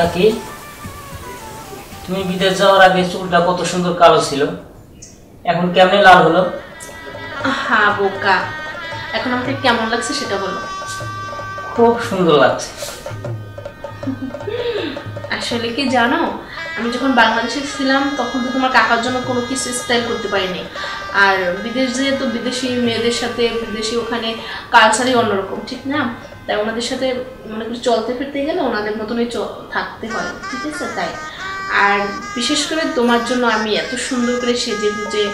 কাকি তুমি বিদেশ যাওয়ার আগে চুলটা কত সুন্দর কালো ছিল, এখন কেমনে লাল হলো? হ্যাঁ বোকা, এখন আমাকে কেমন লাগছে সেটা বলো। খুব সুন্দর লাগছে। আসলে কি জানো, আমি যখন বাংলাদেশে ছিলাম তখন তো তোমার কাকার জন্য কোনো কিছু স্টাইল করতে পারিনি। আর বিদেশ যেহেতু বিদেশি মেয়েদের সাথে বিদেশি ওখানে কালচারই অন্যরকম, ঠিক না? তাই ওনাদের সাথে মনে করি চলতে ফিরতে গেলে ওনাদের মতনই থাকতে হয়, ঠিক আছে? তাই আর বিশেষ করে তোমার জন্য আমি এত সুন্দর করে সেজে গুজে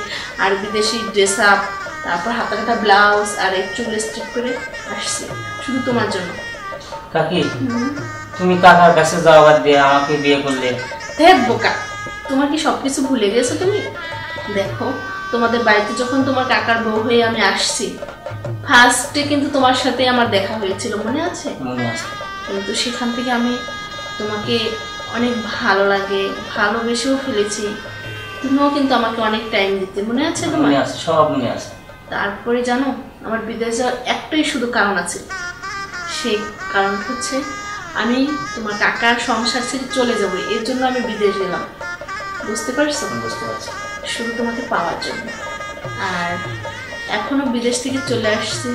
আর বিদেশি ড্রেস আপ, তারপর হাতা কাটা ব্লাউজ আর এই চুল স্ট্রিট করে আসছি শুধু তোমার জন্য। কাকি তুমি কাকার কাছে যাওয়ার দিয়ে আমাকে বিয়ে করলে? দেখ বোকা, তোমার কি সবকিছু ভুলে গেছো তুমি? দেখো তোমাদের বাড়িতে যখন তোমার কাকার বউ হয়ে আমি আসছি, ফার্স্টে কিন্তু তোমার সাথে আমার দেখা হয়েছিল, মনে আছে? মনে আছে। কিন্তু সেখান থেকে আমি তোমাকে অনেক ভালো লাগে, ভালোবেসেও ফেলেছি। তুমিও কিন্তু আমাকে অনেক টাইম দিতে, মনে আছে তোমার? মনে আছে, সব মনে আছে। তারপরে জানো আমার বিদেশ যাওয়ার একটাই শুধু কারণ আছে, সেই কারণ হচ্ছে আমি তোমার কাকার সংসার ছেড়ে চলে যাবো, এর জন্য আমি বিদেশ গেলাম। বুঝতে পারছো? বুঝতে পারছি। শুধু তোমাকে পাওয়ার জন্য। আর এখনো বিদেশ থেকে চলে আসছি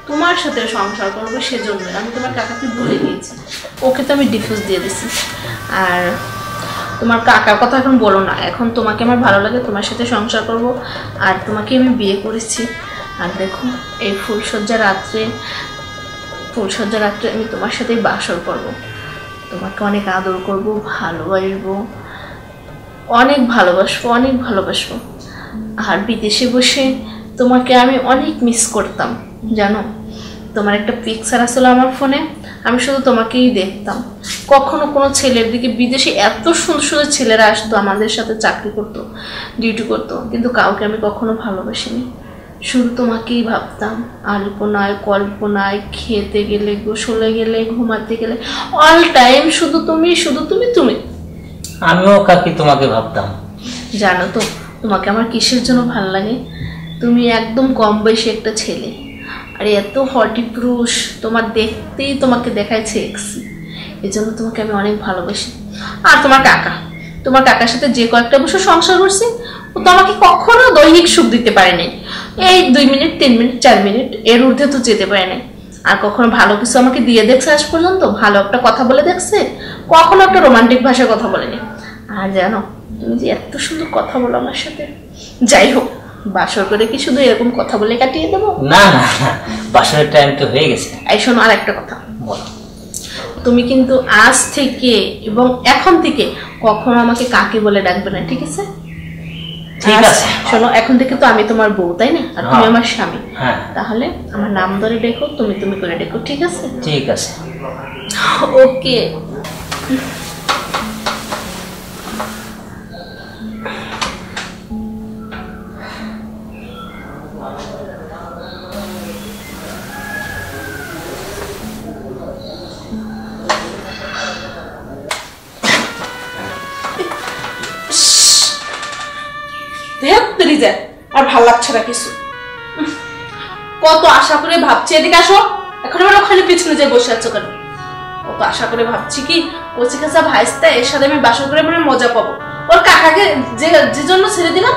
তোমার সাথে সংসার করবো, সেজন্য আমি তোমার কাকাকে ভুলে গিয়েছি, ওকে তো আমি ডিভোর্স দিয়ে দিছি। আর তোমার কাকার কথা এখন বলো না, এখন তোমাকে আমার ভালো লাগে, তোমার সাথে সংসার করব আর তোমাকে আমি বিয়ে করেছি। আর দেখো এই ফুলসজ্জা রাত্রে আমি তোমার সাথেই বাসর করব, তোমাকে অনেক আদর করব, ভালোবাসবো, অনেক ভালোবাসবো। আর বিদেশে বসে তোমাকে আমি অনেক মিস করতাম, জানো? তোমার একটা পিকচার আসলো আমার ফোনে, আমি শুধু তোমাকেই দেখতাম। কখনো কোনো ছেলের দিকে, বিদেশে এত সুন্দর সুন্দর ছেলেরা আসতো আমাদের সাথে, চাকরি করতো, ডিউটি করতো, কিন্তু কাউকে আমি কখনো ভালোবাসিনি, শুধু তোমাকেই ভাবতাম। আলপনায় কল্পনায়, খেতে গেলে, গোসলে গেলে, ঘুমাতে গেলে, অল টাইম শুধু তুমি, শুধু তুমি তুমি। আমিও কাকি তোমাকে ভাবতাম। জানো তো তোমাকে আমার কিসের জন্য ভালো লাগে? তুমি একদম কম বয়সী একটা ছেলে, আর এত হটি পুরুষ, তোমার দেখতেই তোমাকে দেখায় সেক্সি, এই জন্য তোমাকে আমি অনেক ভালোবাসি। আর তোমার কাকার সাথে যে কয়েকটা বছর সংসার করছি, ও তো আমাকে কখনো দৈনিক সুখ দিতে পারেনি। এই 2 মিনিট 3 মিনিট 4 মিনিট এর ঊর্ধ্বে তো যেতে পারেনি। আর কখনো ভালো কিছু আমাকে দিয়ে দেখছে আজ পর্যন্ত? ভালো একটা কথা বলে দেখছে? কখনো একটা রোমান্টিক ভাষায় কথা বলেনি। আর জানো তুমি যে এত সুন্দর কথা বলো আমার সাথে। যাই হোক, বাসর করে কি শুধু এরকম কথা বলে কাটিয়ে দেবো? না না, বাসরের টাইম তো হয়ে গেছে। এই শোনো, আর একটা কথা বলো। তুমি কিন্তু আজ থেকে এবং এখন থেকে কখনো আমাকে কাকি বলে ডাকবে না, ঠিক আছে? ঠিক আছে। শোনো, এখন থেকে তো আমি তোমার বউ, তাই না? আর তুমি আমার স্বামী। হ্যাঁ। তাহলে আমার নাম ধরে ডেকো, তুমি করে ডেকো, ঠিক আছে? ঠিক আছে। ওকে। আর ভাল লাগছে না কিছু, কত আশা করে ভাবছি। এদিকে আসো, এখন আমার ওখানে পিছনে যে বসে আছো কেন? কত আশা করে ভাবছি কি কচি কাঁচা ভাইস্তা এর সাথে আমি বাসর করে মানে মজা পাবো। ওর কাকাকে যে জন্য ছেড়ে দিলাম,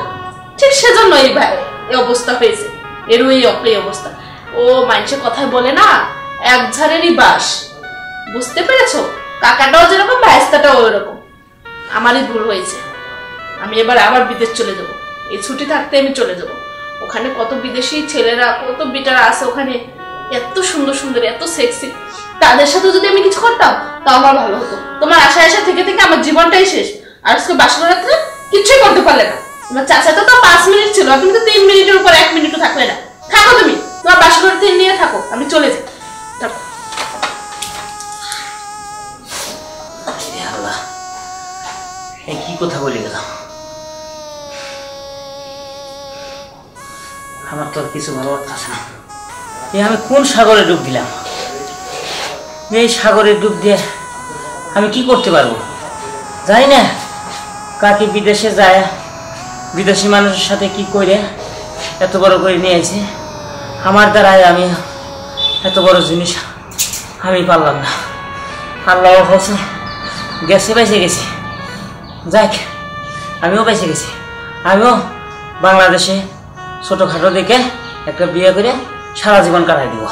ঠিক সেজন্য এই অবস্থা হয়েছে, এরও এই অবস্থা। ও মানুষের কথায় বলে না, এক ঝাড়েরই বাস। বুঝতে পেরেছো? কাকাটাও যেরকম ভাইস্তাটাও ওইরকম। আমারই ভুল হয়েছে। আমি এবার আবার বিদেশ চলে যাবো, এই ছুটি থাকতে আমি চলে যাব। ওখানে কত বিদেশি ছেলেরা, কত বিটারা আছে ওখানে, এত সুন্দর সুন্দর, এত সেক্সি। তাদের সাথে যদি আমি কিছু করতাম তাও আমার ভালো হতো। তোমার আশা থেকে থেকে আমার জীবনটাই শেষ। আর আজকে বাসর রাত্রে কিচ্ছুই করতে পারলে না। তোমার চাচাটা তো 5 মিনিট ছিল, তুমি তো 3 মিনিটের উপর 1 মিনিটও থাকলে না। থাকো তুমি, তোমার বাসর রাত্রে নিয়ে থাকো, আমি চলে যাই। থাকো। আল্লাহ, এই কি কথা বলে গেলাম? আমার তো আর কিছু ভালো লাগতেছে না। আমি কোন সাগরে ডুব দিলাম? এই সাগরে ডুব দিয়ে আমি কি করতে পারবো? জানি না। কাকি বিদেশে যায়, বিদেশি মানুষের সাথে কি করে এত বড় করে নিয়ে আসে, আমার দ্বারাই আমি এত বড় জিনিস আমি পারলাম না। আল্লাহ গেছে বেঁচে গেছি, যাক আমিও বেঁচে গেছি। আমিও বাংলাদেশে ছোটোখাটো দেখে একটা বিয়ে করে সারা জীবন কাটাই দিব।